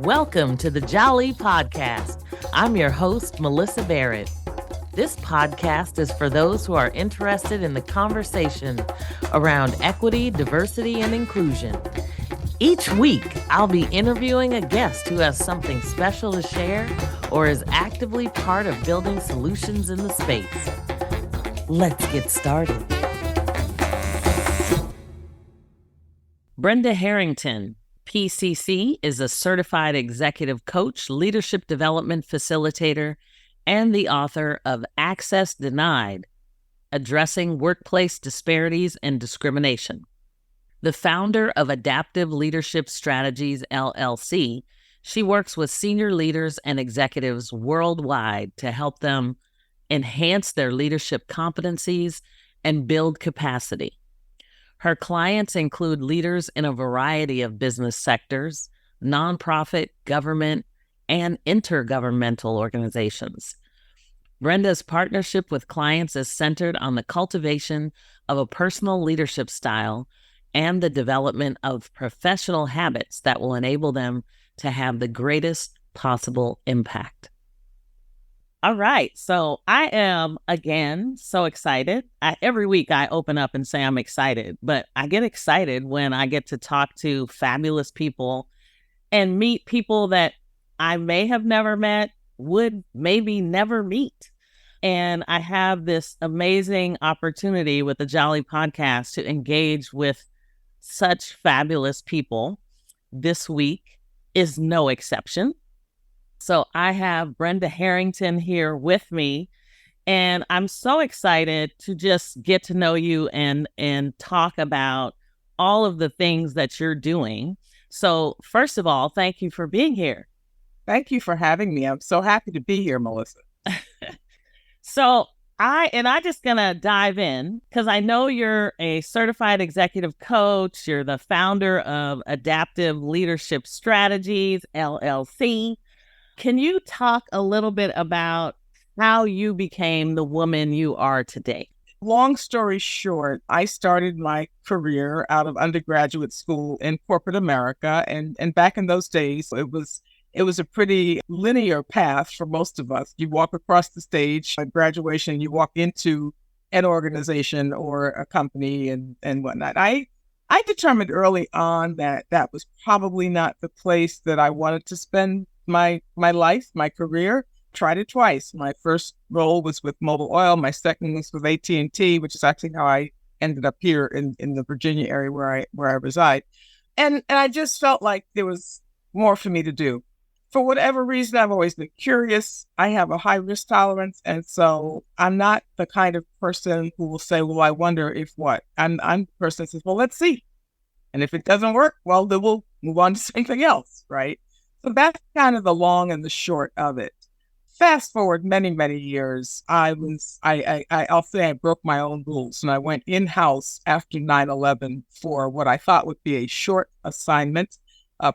Welcome to the Jali podcast. I'm your host, Melyssa Barrett. This podcast is for those who are interested in the conversation around equity, diversity, and inclusion. Each week, I'll be interviewing a guest who has something special to share or is actively part of building solutions in the space. Let's get started. Brenda Harrington, PCC, is a certified executive coach, leadership development facilitator, and the author of Access Denied: Addressing Workplace Disparities and Discrimination. The founder of Adaptive Leadership Strategies, LLC, she works with senior leaders and executives worldwide to help them enhance their leadership competencies and build capacity. Her clients include leaders in a variety of business sectors, nonprofit, government, and intergovernmental organizations. Brenda's partnership with clients is centered on the cultivation of a personal leadership style and the development of professional habits that will enable them to have the greatest possible impact. All right, so I am, again, so excited. Every week I open up and say I'm excited, but I get excited when I get to talk to fabulous people and meet people that I may have never met, would maybe never meet. And I have this amazing opportunity with the Jali podcast to engage with such fabulous people. This week is no exception. So I have Brenda Harrington here with me, and I'm so excited to just get to know you and talk about all of the things that you're doing. So first of all, thank you for being here. Thank you for having me. I'm so happy to be here, Melyssa. So I just gonna dive in because I know you're a certified executive coach. You're the founder of Adaptive Leadership Strategies, LLC. Can you talk a little bit about how you became the woman you are today? Long story short, I started my career out of undergraduate school in corporate America. And back in those days, it was a pretty linear path for most of us. You walk across the stage at graduation, you walk into an organization or a company and whatnot. I determined early on that was probably not the place that I wanted to spend my life, my career. Tried it twice. My first role was with Mobil Oil. My second was with AT&T, which is actually how I ended up here in the Virginia area where I reside. And I just felt like there was more for me to do. For whatever reason, I've always been curious. I have a high risk tolerance. And so I'm not the kind of person who will say, well, I wonder if what. I'm the person that says, well, let's see. And if it doesn't work, well, then we'll move on to something else, right? So that's kind of the long and the short of it. Fast forward many, many years, I'll say I broke my own rules, and I went in-house after 9/11 for what I thought would be a short assignment,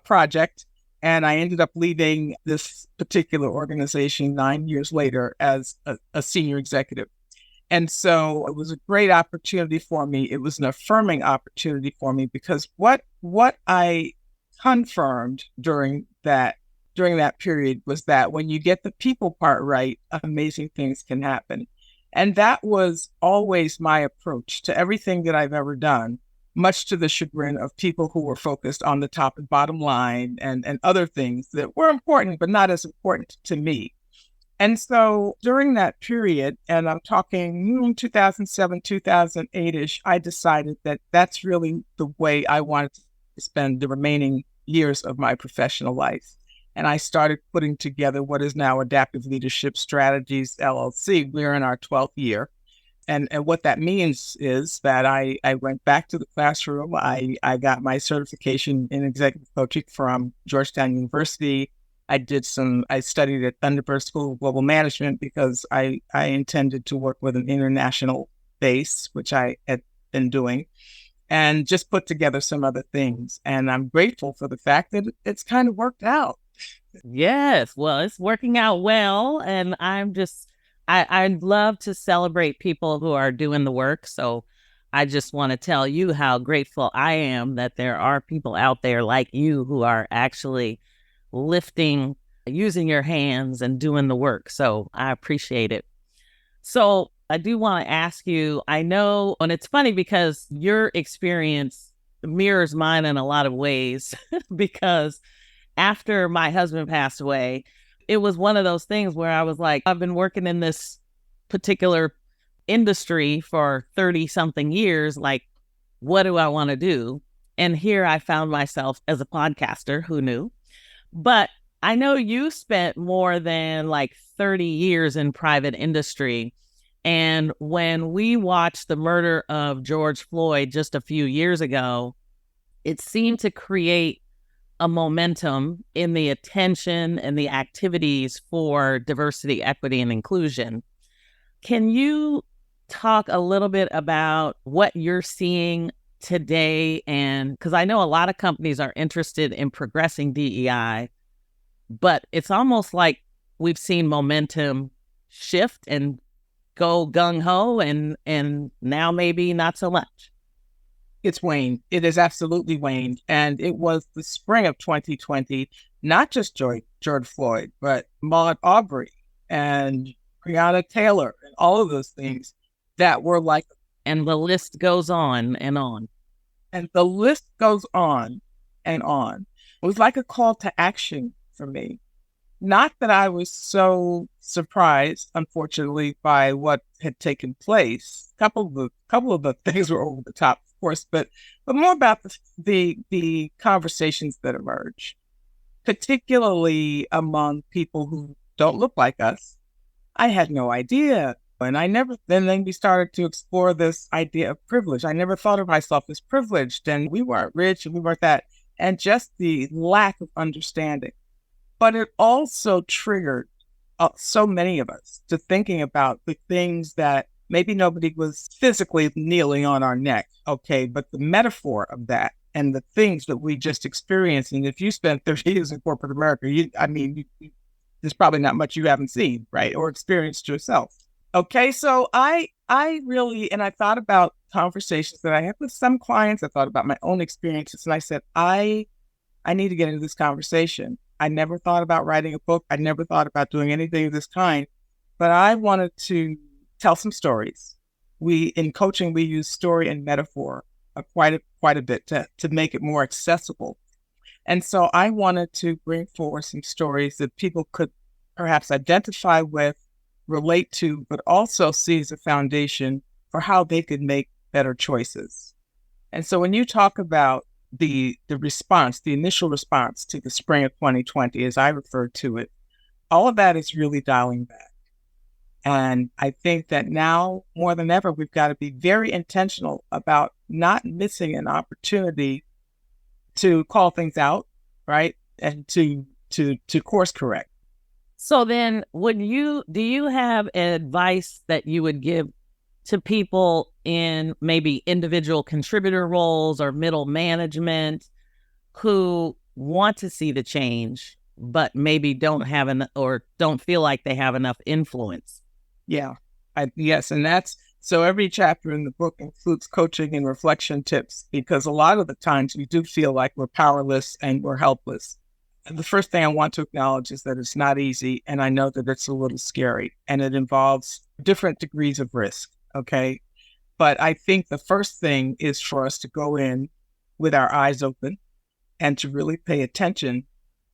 project. And I ended up leading this particular organization 9 years later as a senior executive. And so it was a great opportunity for me. It was an affirming opportunity for me because what I confirmed during that period was that when you get the people part right, amazing things can happen. And that was always my approach to everything that I've ever done, much to the chagrin of people who were focused on the top and bottom line and other things that were important, but not as important to me. And so during that period, and I'm talking 2007, 2008-ish, I decided that that's really the way I wanted to spend the remaining years of my professional life. And I started putting together what is now Adaptive Leadership Strategies, LLC. We're in our 12th year. And what that means is that I went back to the classroom. I got my certification in executive coaching from Georgetown University. I studied at Thunderbird School of Global Management because I intended to work with an international base, which I had been doing, and just put together some other things. And I'm grateful for the fact that it's kind of worked out. Yes, well, it's working out well. And I'd love to celebrate people who are doing the work. So I just want to tell you how grateful I am that there are people out there like you who are actually lifting, using your hands and doing the work. So I appreciate it. So I do want to ask you, I know, and it's funny because your experience mirrors mine in a lot of ways because after my husband passed away, it was one of those things where I was like, I've been working in this particular industry for 30 something years. Like, what do I want to do? And here I found myself as a podcaster. Who knew? But I know you spent more than like 30 years in private industry. And when we watched the murder of George Floyd just a few years ago, it seemed to create a momentum in the attention and the activities for diversity, equity, and inclusion. Can you talk a little bit about what you're seeing today? And because I know a lot of companies are interested in progressing DEI, but it's almost like we've seen momentum shift and go gung-ho, and now maybe not so much. It's waned. It is absolutely waned. And it was the spring of 2020, not just George Floyd, but Maude Aubrey and Breonna Taylor and all of those things that were like... And the list goes on and on. And the list goes on and on. It was like a call to action for me. Not that I was so surprised, unfortunately, by what had taken place. A couple of the things were over the top, of course, but more about the conversations that emerge, particularly among people who don't look like us. I had no idea. And then we started to explore this idea of privilege. I never thought of myself as privileged, and we weren't rich and we weren't that. And just the lack of understanding. But it also triggered so many of us to thinking about the things that maybe nobody was physically kneeling on our neck, okay, but the metaphor of that and the things that we just experienced. And if you spent 30 years in corporate America, there's probably not much you haven't seen, right, or experienced yourself. Okay, so I really, and I thought about conversations that I had with some clients. I thought about my own experiences, and I said, I need to get into this conversation. I never thought about writing a book. I never thought about doing anything of this kind, but I wanted to tell some stories. In coaching, we use story and metaphor quite a bit to make it more accessible. And so I wanted to bring forward some stories that people could perhaps identify with, relate to, but also see as a foundation for how they could make better choices. And so when you talk about the response, the initial response to the spring of 2020, as I referred to it, all of that is really dialing back. And I think that now more than ever, we've got to be very intentional about not missing an opportunity to call things out, right? And to course correct. So then do you have advice that you would give to people in maybe individual contributor roles or middle management who want to see the change, but maybe don't feel like they have enough influence? Yeah, yes. And so every chapter in the book includes coaching and reflection tips, because a lot of the times we do feel like we're powerless and we're helpless. And the first thing I want to acknowledge is that it's not easy. And I know that it's a little scary and it involves different degrees of risk. Okay. But I think the first thing is for us to go in with our eyes open and to really pay attention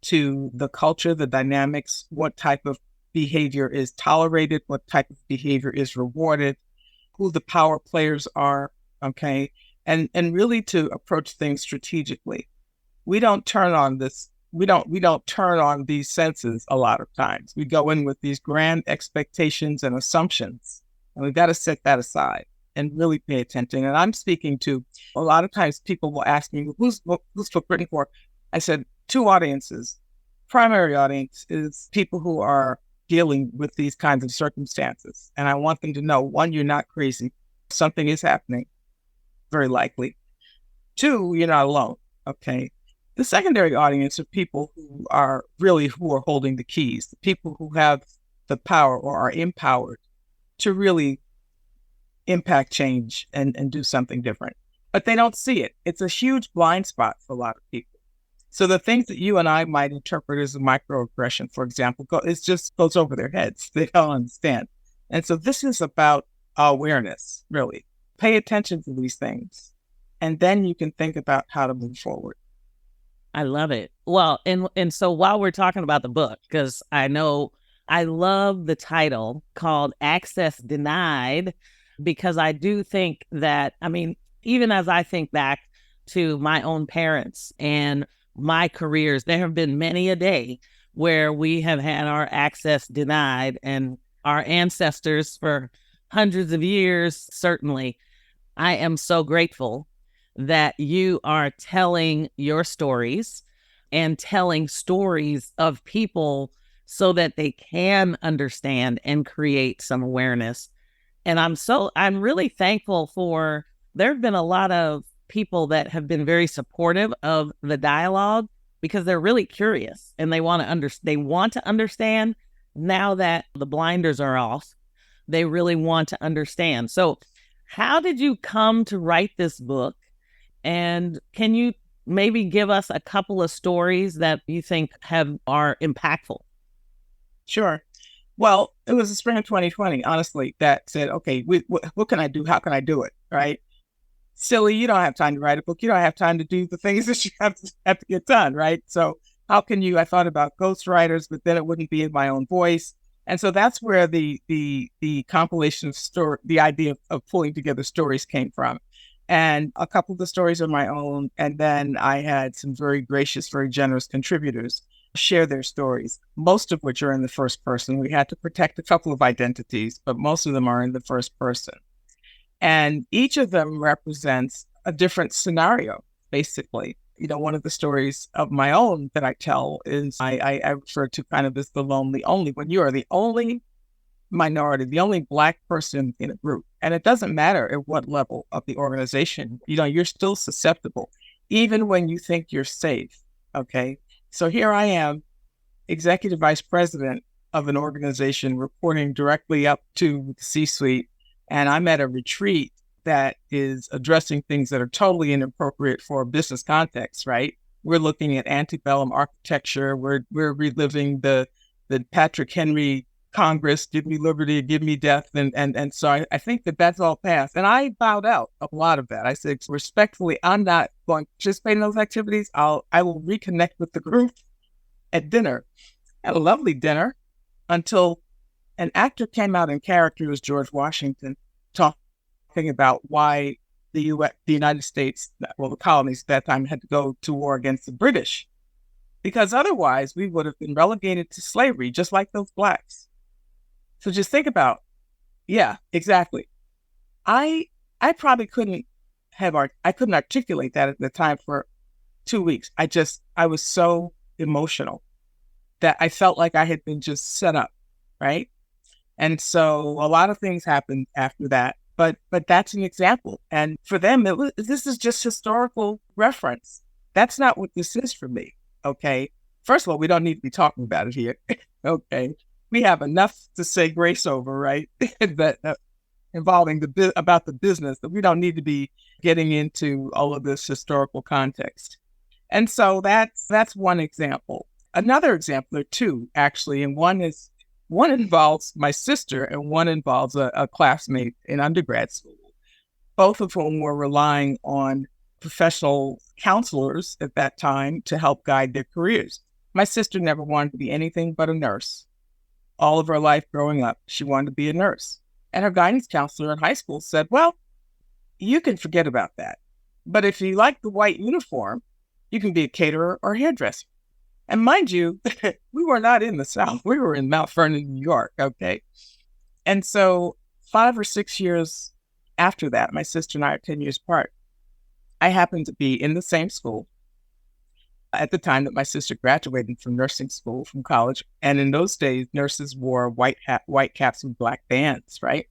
to the culture, the dynamics, what type of behavior is tolerated, what type of behavior is rewarded, who the power players are. Okay. And really to approach things strategically. We don't turn on these senses a lot of times. We go in with these grand expectations and assumptions. And we've got to set that aside and really pay attention. And I'm speaking to, a lot of times people will ask me, who's book written for? I said, two audiences. Primary audience is people who are dealing with these kinds of circumstances. And I want them to know, one, you're not crazy. Something is happening, very likely. Two, you're not alone. Okay. The secondary audience are people who are holding the keys, the people who have the power or are empowered to really impact change and do something different. But they don't see it. It's a huge blind spot for a lot of people. So the things that you and I might interpret as a microaggression, for example, it just goes over their heads. They don't understand. And so this is about awareness, really. Pay attention to these things, and then you can think about how to move forward. I love it. Well, and so while we're talking about the book, because I know I love the title called Access Denied, because I do think that, I mean, even as I think back to my own parents and my careers, there have been many a day where we have had our access denied, and our ancestors for hundreds of years, certainly. I am so grateful that you are telling your stories and telling stories of people so that they can understand and create some awareness. And I'm really thankful for, there have been a lot of people that have been very supportive of the dialogue because they're really curious and they want to understand now that the blinders are off. They really want to understand. So how did you come to write this book? And can you maybe give us a couple of stories that you think are impactful? Sure. Well, it was the spring of 2020, honestly, that said, okay, what can I do? How can I do it? Right? Silly, you don't have time to write a book. You don't have time to do the things that you have to get done, right? So how can you? I thought about ghostwriters, but then it wouldn't be in my own voice. And so that's where the compilation of the idea of pulling together stories came from. And a couple of the stories are my own. And then I had some very gracious, very generous contributors share their stories, most of which are in the first person. We had to protect a couple of identities, but most of them are in the first person. And each of them represents a different scenario, basically. You know, one of the stories of my own that I tell is I refer to kind of as the lonely only, when you are the only minority, the only Black person in a group. And it doesn't matter at what level of the organization, you know, you're still susceptible, even when you think you're safe. Okay. So here I am, executive vice president of an organization reporting directly up to the C-suite. And I'm at a retreat that is addressing things that are totally inappropriate for a business context, right? We're looking at antebellum architecture. We're reliving the Patrick Henry Congress, give me liberty, give me death. And so I think that's all past. And I bowed out a lot of that. I said, respectfully, I'm not going to participate in those activities. I will reconnect with the group at dinner. Had a lovely dinner until an actor came out in character as George Washington, talking about why the United States, well, the colonies at that time had to go to war against the British, because otherwise we would have been relegated to slavery, just like those Blacks. So just think about, yeah, exactly. I probably couldn't articulate that at the time for 2 weeks. I was so emotional that I felt like I had been just set up, right? And so a lot of things happened after that, but that's an example. And for them, this is just historical reference. That's not what this is for me. Okay. First of all, we don't need to be talking about it here. Okay. We have enough to say grace over, right? that involving about the business, that we don't need to be getting into all of this historical context. And so that's one example. Another example, or two actually, and one involves my sister and one involves a classmate in undergrad school, both of whom were relying on professional counselors at that time to help guide their careers. My sister never wanted to be anything but a nurse. All of her life growing up, she wanted to be a nurse. And her guidance counselor in high school said, well, you can forget about that. But if you like the white uniform, you can be a caterer or hairdresser. And mind you, we were not in the South. We were in Mount Vernon, New York, okay? And so 5 or 6 years after that, my sister and I are 10 years apart, I happened to be in the same school at the time that my sister graduated from nursing school, from college. And in those days, nurses wore white caps with black bands, right?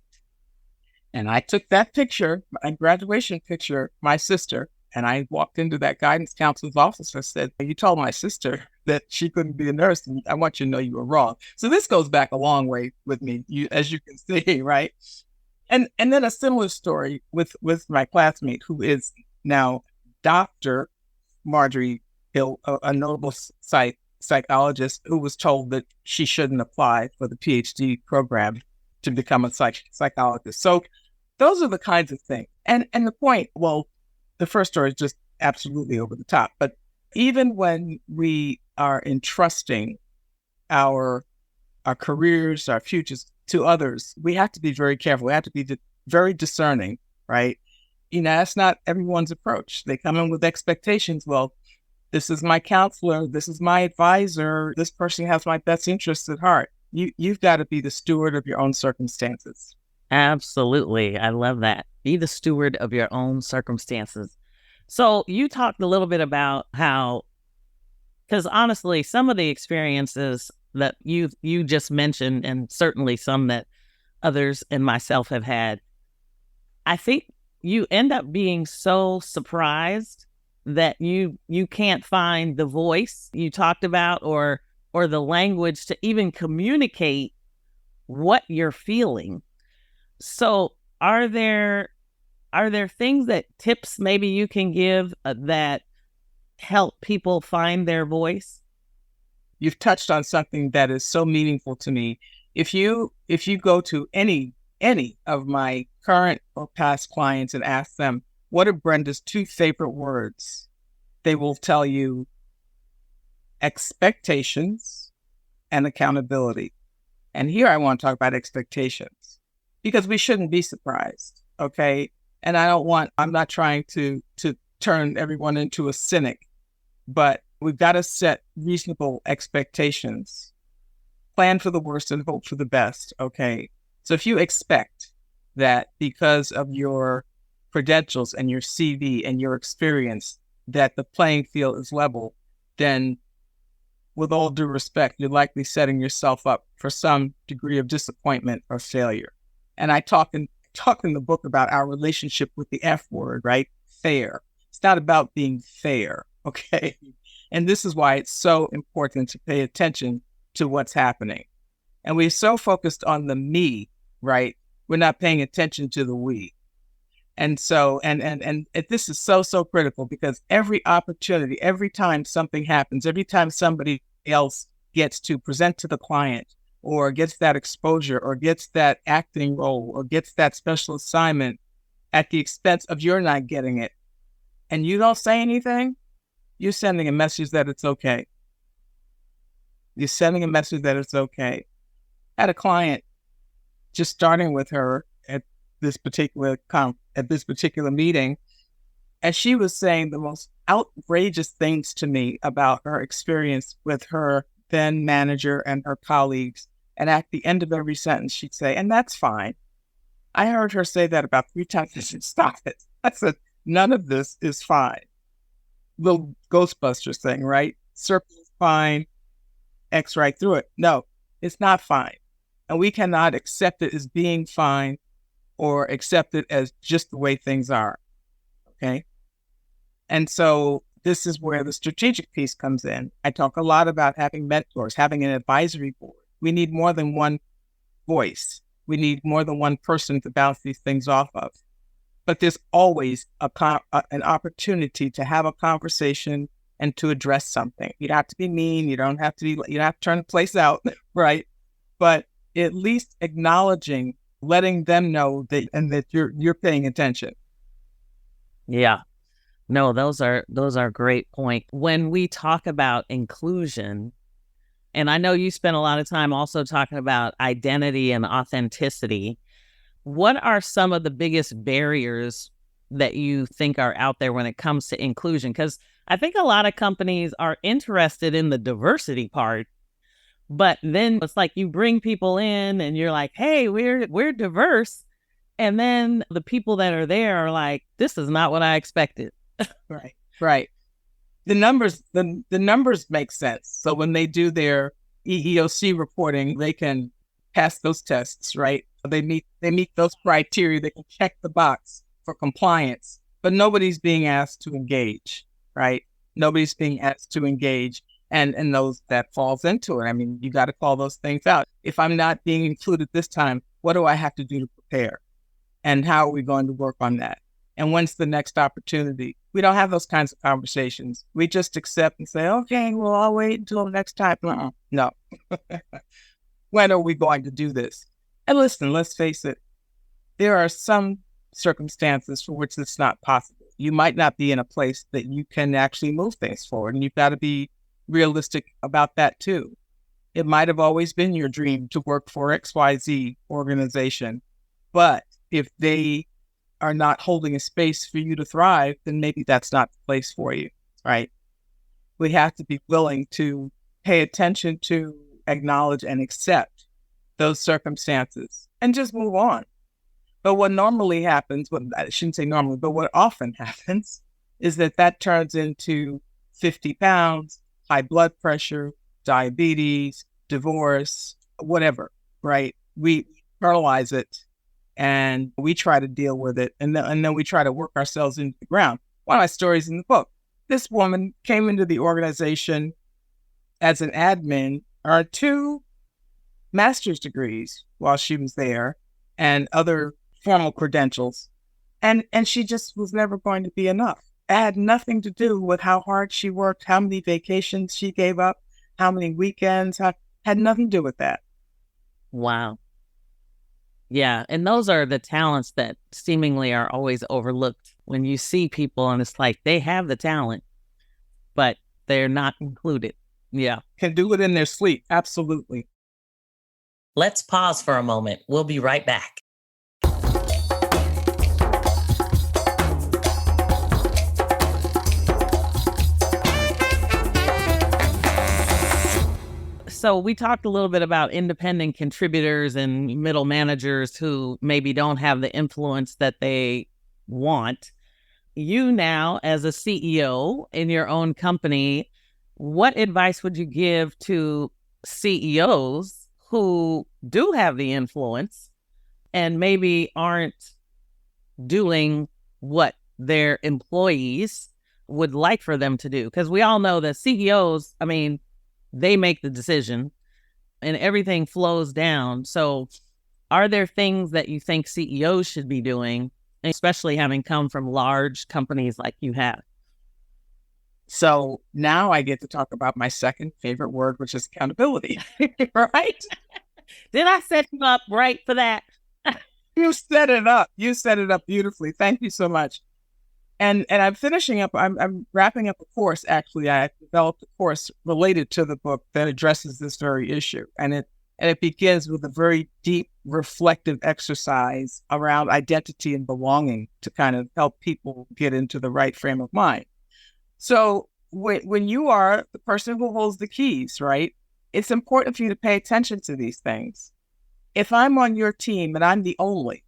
And I took that picture, my graduation picture, my sister, and I walked into that guidance counselor's office and said, you told my sister that she couldn't be a nurse, and I want you to know you were wrong. So this goes back a long way with me, as you can see, right? And then a similar story with my classmate, who is now Dr. Marjorie a notable psychologist who was told that she shouldn't apply for the PhD program to become a psychologist. So those are the kinds of things. And the point, well, the first story is just absolutely over the top. But even when we are entrusting our careers, our futures to others, we have to be very careful. We have to be very discerning, right? That's not everyone's approach. They come in with expectations. Well, this is my counselor. This is my advisor. This person has my best interests at heart. You've got to be the steward of your own circumstances. Absolutely. I love that. Be the steward of your own circumstances. So you talked a little bit about how, because honestly, some of the experiences that you just mentioned, and certainly some that others and myself have had, I think you end up being so surprised that you can't find the voice you talked about or the language to even communicate what you're feeling. So are there things tips maybe you can give that help people find their voice? You've touched on something that is so meaningful to me. If you go to any of my current or past clients and ask them, what are Brenda's 2 favorite words? They will tell you expectations and accountability. And here I want to talk about expectations because we shouldn't be surprised, okay? And I'm not trying to turn everyone into a cynic, but we've got to set reasonable expectations, plan for the worst and hope for the best, okay? So if you expect that because of your credentials and your CV and your experience, that the playing field is level, then with all due respect, you're likely setting yourself up for some degree of disappointment or failure. And I talk in the book about our relationship with the F word, right? Fair. It's not about being fair, okay? And this is why it's so important to pay attention to what's happening. And we're so focused on the me, right? We're not paying attention to the we. And so, and this is so critical because every opportunity, every time something happens, every time somebody else gets to present to the client or gets that exposure or gets that acting role or gets that special assignment at the expense of you're not getting it and you don't say anything, you're sending a message that it's okay. You're sending a message that it's okay. I had a client just starting with her at this particular meeting, and she was saying the most outrageous things to me about her experience with her then manager and her colleagues. And at the end of every sentence, she'd say, and that's fine. I heard her say that about 3 times. I said, stop it. I said, none of this is fine. Little Ghostbusters thing, right? Circle is fine, X right through it. No, it's not fine. And we cannot accept it as being fine or accept it as just the way things are, okay? And so this is where the strategic piece comes in. I talk a lot about having mentors, having an advisory board. We need more than one voice. We need more than one person to bounce these things off of. But there's always an opportunity to have a conversation and to address something. You don't have to be mean. You don't have to turn the place out, right? But at least acknowledging, letting them know that you're paying attention. Yeah. No, those are great points. When we talk about inclusion, and I know you spent a lot of time also talking about identity and authenticity, what are some of the biggest barriers that you think are out there when it comes to inclusion? Because I think a lot of companies are interested in the diversity part, but then it's like you bring people in and you're like, hey, we're diverse. And then the people that are there are like, this is not what I expected. Right. The numbers make sense. So when they do their EEOC reporting, they can pass those tests, right? They meet those criteria. They can check the box for compliance, but nobody's being asked to engage, right? Nobody's being asked to engage, and those that falls into it. I mean, you got to call those things out. If I'm not being included this time, what do I have to do to prepare? And how are we going to work on that? And when's the next opportunity? We don't have those kinds of conversations. We just accept and say, okay, well, I'll wait until next time. No. When are we going to do this? And listen, let's face it. There are some circumstances for which it's not possible. You might not be in a place that you can actually move things forward. And you've got to be realistic about that too. It might have always been your dream to work for XYZ organization. But if they are not holding a space for you to thrive, then maybe that's not the place for you, right? We have to be willing to pay attention to, acknowledge, and accept those circumstances and just move on. But what normally happens, well, I shouldn't say normally, but what often happens is that turns into 50 pounds, high blood pressure, diabetes, divorce, whatever, right? We internalize it and we try to deal with it. And then we try to work ourselves into the ground. One of my stories in the book, this woman came into the organization as an admin, earned 2 master's degrees while she was there and other formal credentials. And she just was never going to be enough. It had nothing to do with how hard she worked, how many vacations she gave up, how many weekends, had nothing to do with that. Wow. Yeah. And those are the talents that seemingly are always overlooked when you see people and it's like they have the talent, but they're not included. Yeah. Can do it in their sleep. Absolutely. Let's pause for a moment. We'll be right back. So we talked a little bit about independent contributors and middle managers who maybe don't have the influence that they want. You now, as a CEO in your own company, what advice would you give to CEOs who do have the influence and maybe aren't doing what their employees would like for them to do? Because we all know that CEOs, they make the decision and everything flows down. So are there things that you think CEOs should be doing, especially having come from large companies like you have? So now I get to talk about my second favorite word, which is accountability, right? Did I set you up right for that? You set it up. You set it up beautifully. Thank you so much. And I'm finishing up, I'm wrapping up a course, actually. I developed a course related to the book that addresses this very issue. And it begins with a very deep, reflective exercise around identity and belonging to kind of help people get into the right frame of mind. So when you are the person who holds the keys, right, it's important for you to pay attention to these things. If I'm on your team and I'm the only,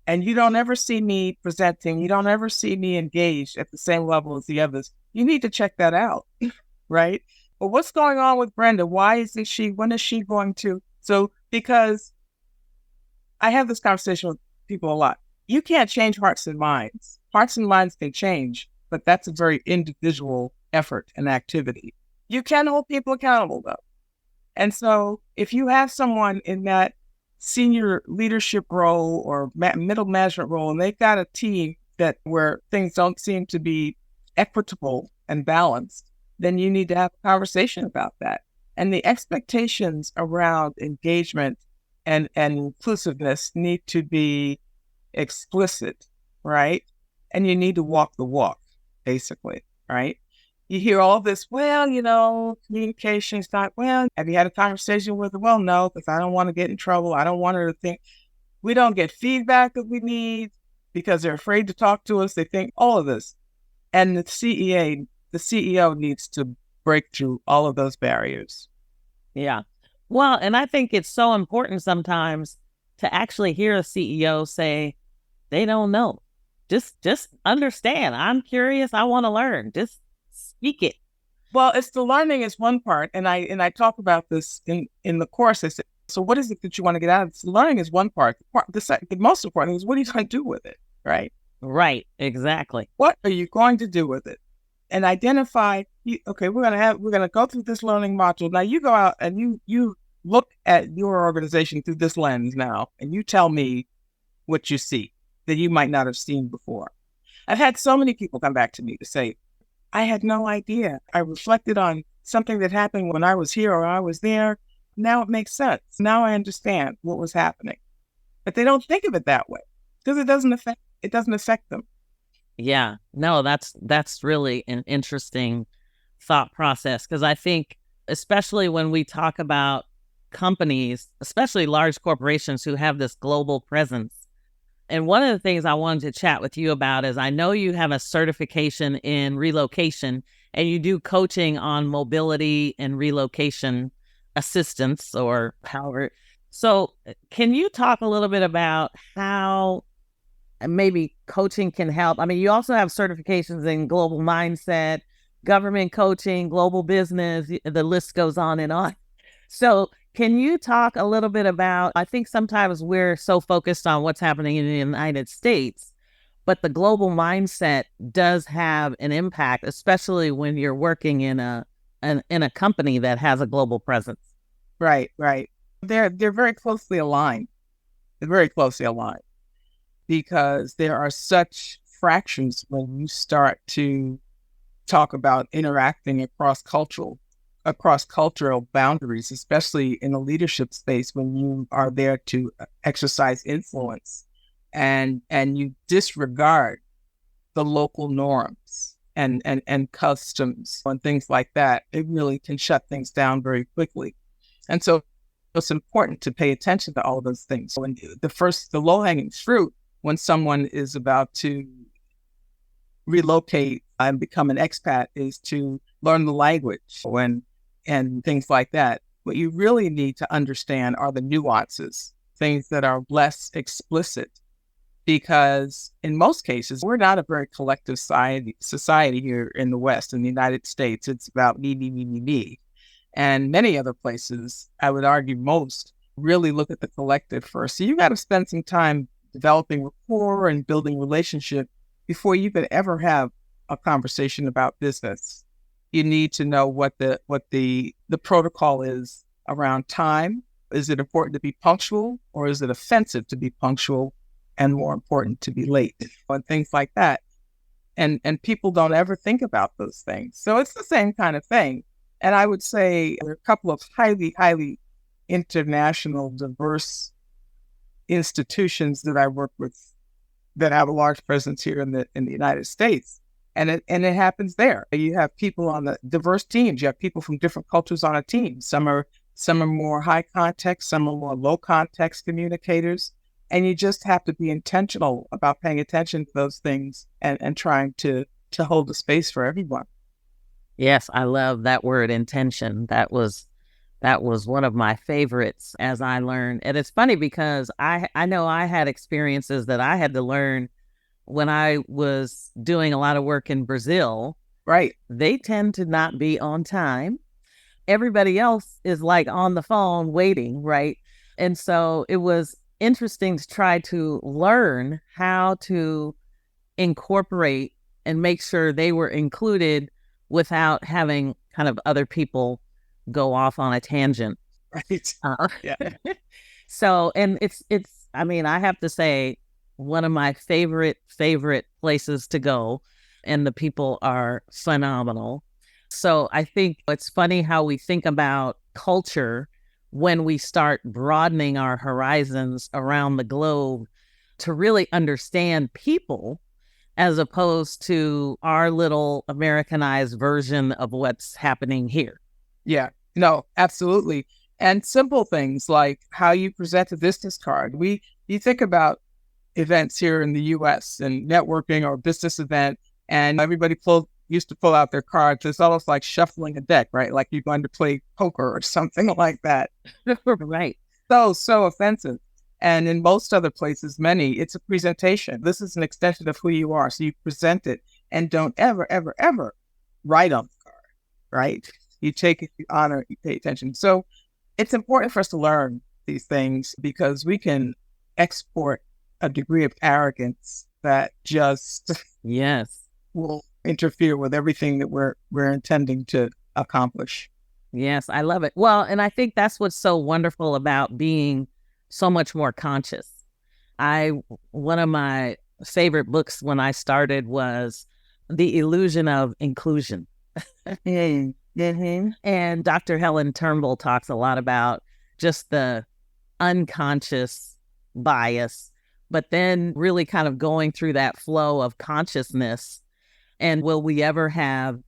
and you don't ever see me presenting, you don't ever see me engaged at the same level as the others, you need to check that out, right? But what's going on with Brenda? Why isn't she, when is she going to? So, because I have this conversation with people a lot. You can't change hearts and minds. Hearts and minds can change, but that's a very individual effort and activity. You can hold people accountable, though. And so if you have someone in that senior leadership role or middle management role, and they've got a team where things don't seem to be equitable and balanced, then you need to have a conversation about that. And the expectations around engagement and inclusiveness need to be explicit, right? And you need to walk the walk, basically, right? You hear all this, communication's not, have you had a conversation with her? Well, no, because I don't want to get in trouble. I don't want her to think. We don't get feedback that we need because they're afraid to talk to us. They think all of this. And the CEO needs to break through all of those barriers. Yeah. Well, and I think it's so important sometimes to actually hear a CEO say, they don't know. Just understand. I'm curious. I want to learn. Just speak it. Well, it's the learning is one part, and I talk about this in the course. I said, so what is it that you want to get out of this? Learning is one part. The most important is, what are you going to do with it, right? Right, exactly. What are you going to do with it? And identify. Okay, we're gonna go through this learning module. Now you go out and you look at your organization through this lens now, and you tell me what you see that you might not have seen before. I've had so many people come back to me to say, I had no idea. I reflected on something that happened when I was here or I was there. Now it makes sense. Now I understand what was happening. But they don't think of it that way because it doesn't affect them. Yeah, no, that's really an interesting thought process, because I think, especially when we talk about companies, especially large corporations who have this global presence. And one of the things I wanted to chat with you about is, I know you have a certification in relocation and you do coaching on mobility and relocation assistance, or however. So can you talk a little bit about how maybe coaching can help? I mean, you also have certifications in global mindset, government coaching, global business, the list goes on and on. So can you talk a little bit about, I think sometimes we're so focused on what's happening in the United States, but the global mindset does have an impact, especially when you're working in a company that has a global presence. Right. They're very closely aligned. They're very closely aligned because there are such fractions when you start to talk about interacting across cultural boundaries, especially in a leadership space when you are there to exercise influence and you disregard the local norms and customs and things like that. It really can shut things down very quickly. And so it's important to pay attention to all of those things. When the low-hanging fruit when someone is about to relocate and become an expat is to learn the language and things like that. What you really need to understand are the nuances, things that are less explicit, because in most cases, we're not a very collective society here in the West. In the United States, it's about me. And many other places, I would argue most, really look at the collective first. So you got to spend some time developing rapport and building relationship before you could ever have a conversation about business. You need to know what the protocol is around time. Is it important to be punctual, or is it offensive to be punctual and more important to be late, and things like that. And people don't ever think about those things. So it's the same kind of thing. And I would say there are a couple of highly international, diverse institutions that I work with that have a large presence here in the United States. And it happens there. You have people on the diverse teams. You have people from different cultures on a team. Some are more high context, some are more low context communicators. And you just have to be intentional about paying attention to those things and trying to hold the space for everyone. Yes, I love that word, intention. That was one of my favorites as I learned. And it's funny because I know I had experiences that I had to learn when I was doing a lot of work in Brazil. Right. They tend to not be on time. Everybody else is like on the phone waiting, right? And so it was interesting to try to learn how to incorporate and make sure they were included without having kind of other people go off on a tangent. Right. Yeah. So, and it's, I mean, I have to say, one of my favorite places to go, and the people are phenomenal. So I think it's funny how we think about culture when we start broadening our horizons around the globe to really understand people, as opposed to our little Americanized version of what's happening here. Yeah, no, absolutely. And simple things like how you present a business card. You think about events here in the US and networking or business event, and everybody used to pull out their cards. It's almost like shuffling a deck, right? Like you're going to play poker or something like that. Right. So offensive. And in most other places, it's a presentation. This is an extension of who you are. So you present it and don't ever write on the card, right? You take it, you honor it, you pay attention. So it's important for us to learn these things because we can export a degree of arrogance that just will interfere with everything that we're intending to accomplish. Yes, I love it. Well, and I think that's what's so wonderful about being so much more conscious. One of my favorite books when I started was The Illusion of Inclusion. Mm-hmm. And Dr. Helen Turnbull talks a lot about just the unconscious bias, but then really kind of going through that flow of consciousness. And will we ever have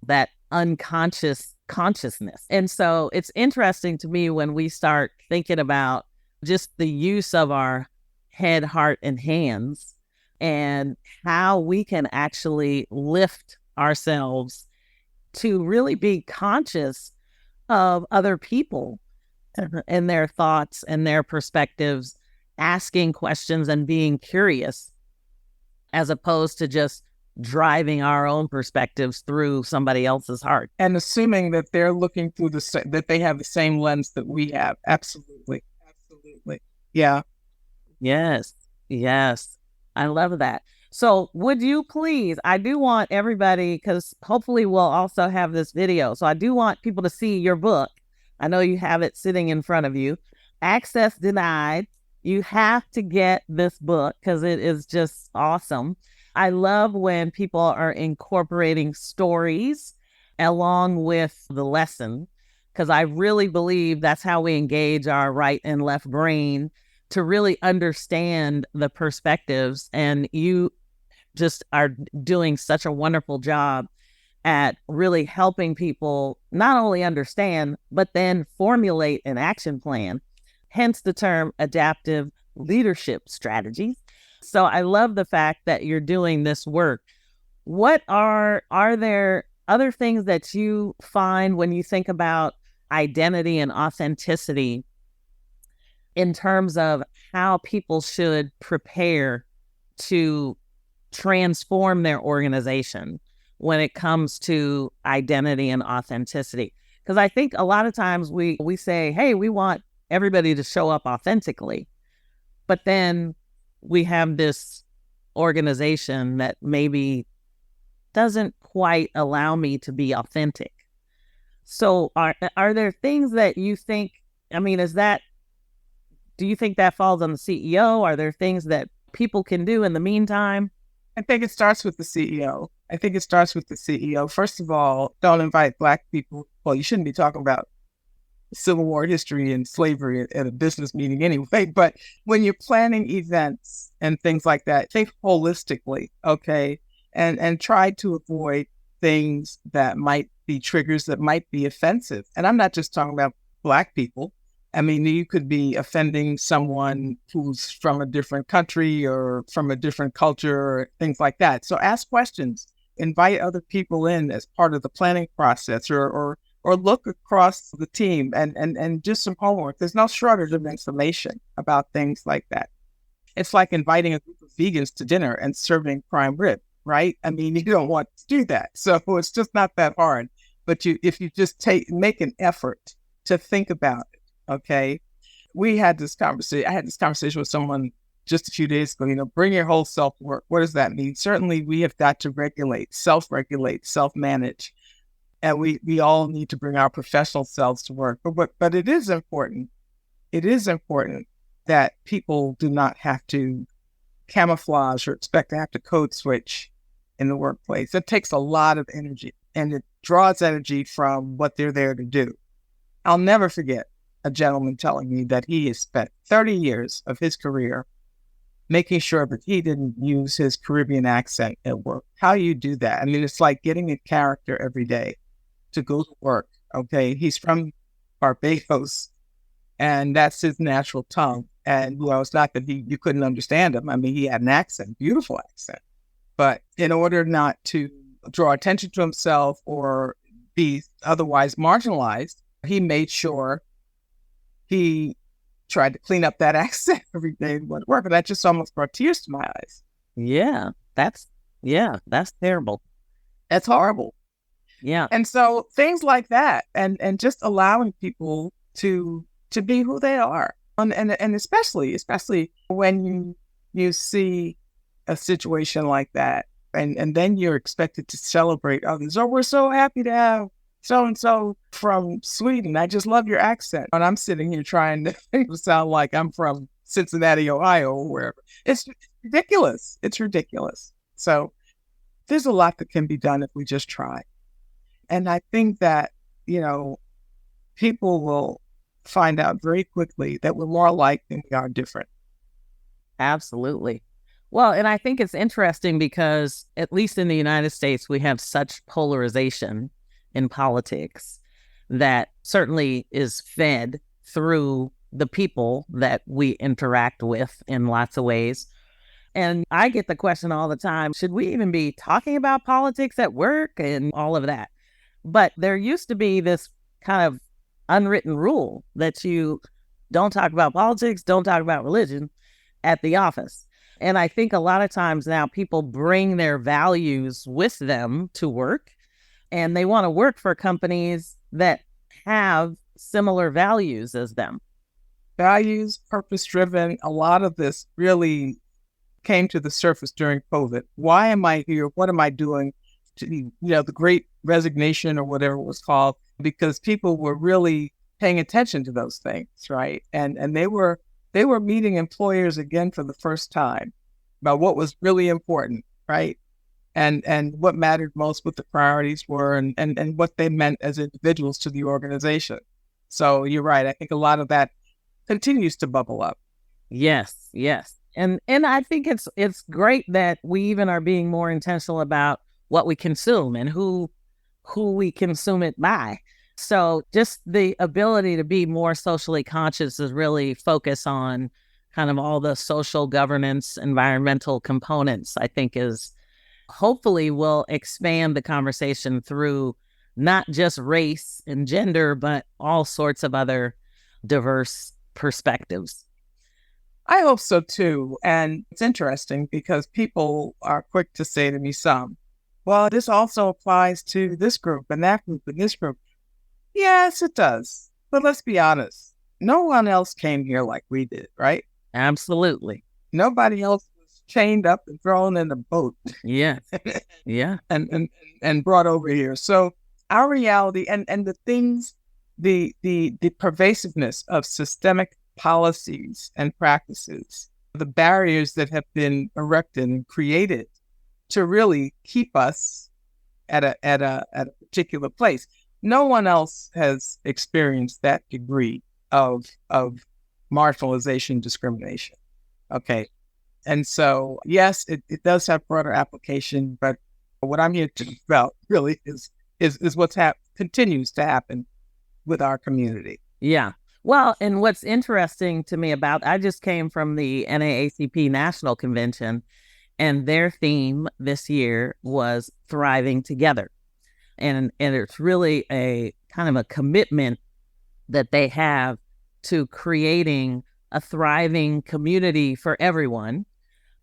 that unconscious consciousness? And so it's interesting to me when we start thinking about just the use of our head, heart, and hands and how we can actually lift ourselves to really be conscious of other people and their thoughts and their perspectives, asking questions and being curious, as opposed to just driving our own perspectives through somebody else's heart. And assuming that they're looking through that they have the same lens that we have. Absolutely. Absolutely. Yeah. Yes. Yes. I love that. So would you please, I do want everybody, because hopefully we'll also have this video. So I do want people to see your book. I know you have it sitting in front of you. Access Denied. You have to get this book because it is just awesome. I love when people are incorporating stories along with the lesson, because I really believe that's how we engage our right and left brain to really understand the perspectives. And you just are doing such a wonderful job at really helping people not only understand, but then formulate an action plan, hence the term adaptive leadership strategies. So I love the fact that you're doing this work. What are there other things that you find when you think about identity and authenticity in terms of how people should prepare to transform their organization when it comes to identity and authenticity? Because I think a lot of times we say, hey, we want everybody to show up authentically, but then we have this organization that maybe doesn't quite allow me to be authentic. So are there things that you think, I mean, do you think that falls on the CEO? Are there things that people can do in the meantime? I think it starts with the CEO. First of all, don't invite Black people. Well, you shouldn't be talking about Civil War history and slavery at a business meeting anyway. But when you're planning events and things like that, think holistically, okay? And try to avoid things that might be triggers that might be offensive. And I'm not just talking about Black people. I mean, you could be offending someone who's from a different country or from a different culture or things like that. So ask questions, invite other people in as part of the planning process, or look across the team and do some homework. There's no shortage of information about things like that. It's like inviting a group of vegans to dinner and serving prime rib, right? I mean, you don't want to do that. So it's just not that hard. But if you just make an effort to think about it. Okay. I had this conversation with someone just a few days ago, bring your whole self to work. What does that mean? Certainly we have got to self-regulate, self-manage. And we all need to bring our professional selves to work. But it is important. It is important that people do not have to camouflage or expect to have to code switch in the workplace. It takes a lot of energy, and it draws energy from what they're there to do. I'll never forget a gentleman telling me that he has spent 30 years of his career making sure that he didn't use his Caribbean accent at work. How you do that? I mean, it's like getting in character every day to go to work. Okay. He's from Barbados, and that's his natural tongue. And, it's not that you couldn't understand him. I mean, he had an accent, beautiful accent. But in order not to draw attention to himself or be otherwise marginalized, he made sure he tried to clean up that accent every day and went to work. And that just almost brought tears to my eyes. Yeah, that's terrible. That's horrible. Yeah. And so things like that, and just allowing people to be who they are. And especially when you see a situation like that, and then you're expected to celebrate others. Oh, we're so happy to have so-and-so from Sweden. I just love your accent. And I'm sitting here trying to sound like I'm from Cincinnati, Ohio, or wherever. It's ridiculous. It's ridiculous. So there's a lot that can be done if we just try. And I think that, people will find out very quickly that we're more alike than we are different. Absolutely. Well, and I think it's interesting because, at least in the United States, we have such polarization in politics that certainly is fed through the people that we interact with in lots of ways. And I get the question all the time, should we even be talking about politics at work and all of that? But there used to be this kind of unwritten rule that you don't talk about politics, don't talk about religion at the office. And I think a lot of times now people bring their values with them to work, and they want to work for companies that have similar values as them. Values, purpose-driven, a lot of this really came to the surface during COVID. Why am I here? What am I doing? The great resignation or whatever it was called, because people were really paying attention to those things, right? And they were meeting employers again for the first time about what was really important, right? And what mattered most, what the priorities were, and what they meant as individuals to the organization. So you're right. I think a lot of that continues to bubble up. Yes, yes. And I think it's great that we even are being more intentional about what we consume and who we consume it by. So just the ability to be more socially conscious is really focus on kind of all the social governance, environmental components, I think is hopefully will expand the conversation through not just race and gender, but all sorts of other diverse perspectives. I hope so too. And it's interesting because people are quick to say to me well, this also applies to this group and that group and this group. Yes, it does. But let's be honest. No one else came here like we did, right? Absolutely. Nobody else was chained up and thrown in a boat. Yeah. Yeah. and brought over here. So our reality and the things, the pervasiveness of systemic policies and practices, the barriers that have been erected and created to really keep us at a particular place. No one else has experienced that degree of marginalization, discrimination. Okay. And so, yes, it does have broader application, but what I'm here to talk about really is what's continues to happen with our community. Yeah. Well, and what's interesting to me I just came from the NAACP National Convention, and their theme this year was Thriving Together. And it's really a kind of a commitment that they have to creating a thriving community for everyone.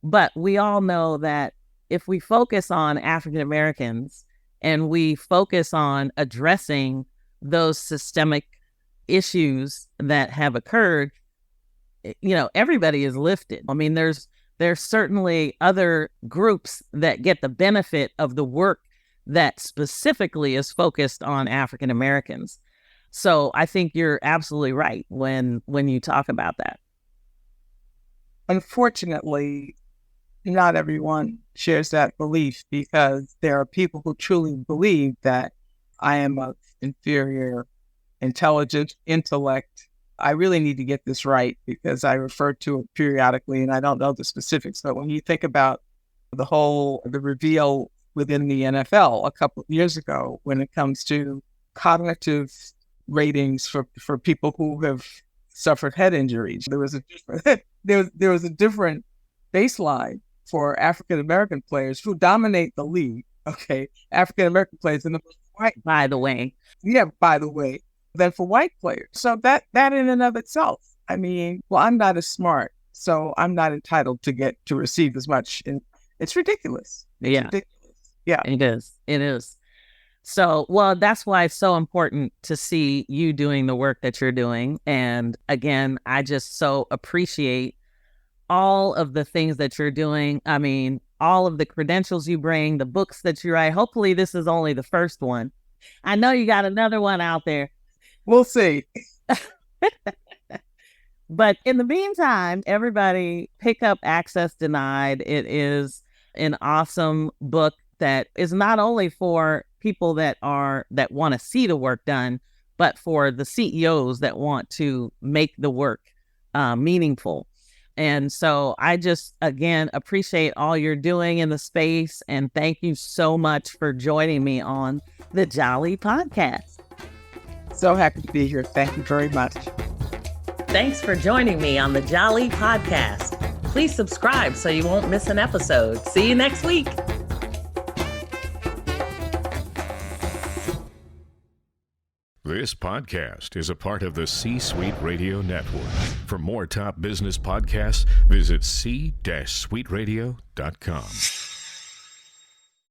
But we all know that if we focus on African Americans and we focus on addressing those systemic issues that have occurred, everybody is lifted. I mean, there's certainly other groups that get the benefit of the work that specifically is focused on African Americans. So I think you're absolutely right when you talk about that. Unfortunately, not everyone shares that belief, because there are people who truly believe that I am of inferior intelligence, intellect. I really need to get this right because I refer to it periodically and I don't know the specifics. But when you think about the reveal within the NFL a couple of years ago, when it comes to cognitive ratings for people who have suffered head injuries, there was a different baseline for African American players who dominate the league. Okay, African American players in the white. By the way, than for white players. So that in and of itself, I mean, well, I'm not as smart, so I'm not entitled to receive as much. And it's ridiculous. It's ridiculous. Yeah, it is. So, well, that's why it's so important to see you doing the work that you're doing. And again, I just so appreciate all of the things that you're doing. I mean, all of the credentials you bring, the books that you write. Hopefully this is only the first one. I know you got another one out there. We'll see. But in the meantime, everybody pick up Access Denied. It is an awesome book that is not only for people that want to see the work done, but for the CEOs that want to make the work meaningful. And so I just, again, appreciate all you're doing in the space. And thank you so much for joining me on the Jali podcast. So happy to be here. Thank you very much. Thanks for joining me on the Jali podcast. Please subscribe so you won't miss an episode. See you next week. This podcast is a part of the C-Suite Radio Network. For more top business podcasts, visit c-suiteradio.com.